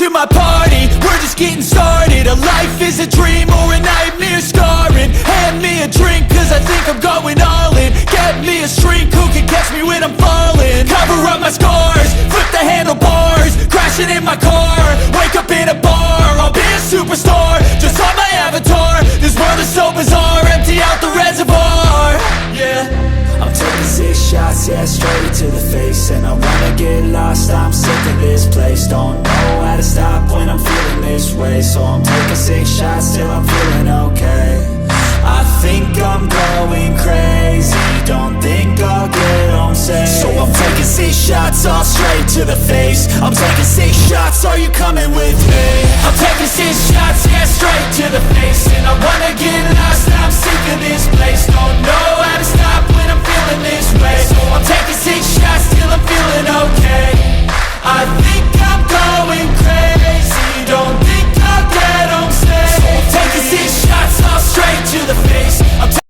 to my party, we're just getting started. A life is a dream or a nightmare scarring. Hand me a drink cause I think I'm going all in. Get me a shrink who can catch me when I'm falling. Cover up my scars, flip the handlebars, crashing in my car, wake up in a bar. I'll be a superstar, just on my avatar. This world is so bizarre, empty out the reservoir. Yeah, I'm taking 6 shots, yeah, straight to the face. And I wanna get lost, I'm sick of this place. Don't know how to stop when I'm feeling this way. So I'm taking 6 shots till I'm feeling okay. I think I'm going crazy, don't think I'll get home safe. So I'm taking 6 shots, all straight to the face. I'm taking 6 shots, are you coming with me? I'm taking 6 shots, yeah, straight to the face. And I'll